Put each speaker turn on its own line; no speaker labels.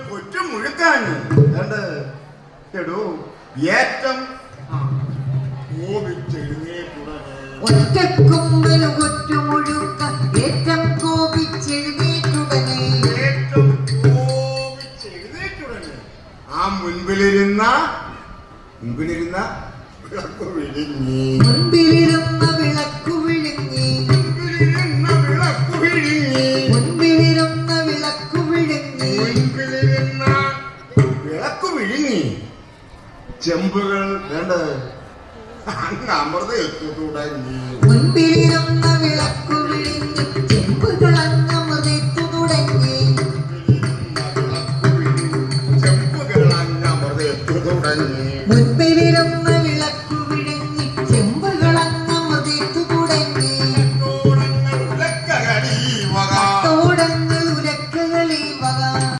കൊച്ചു മുഴുക്കാൻ എടോ ഏറ്റം
ഒറ്റക്കൊമ്പന് കൊറ്റുമുഴുക്ക ഏറ്റം കോപിച്ചെഴുന്നേറ്റുടനെ
ആ മുൻപിലിരുന്ന വിളക്കു വിഴുങ്ങി
മുൻപിലിരുന്ന വിളക്കു വിഴുങ്ങി മുൻപിലിരുന്ന വിളക്കു വിഴുങ്ങി
ചെമ്പുകൾ വേണ്ട അങ്ങ് അമൃത എത്തി തുടങ്ങി
മുൻപിലിരുന്ന വിളക്കു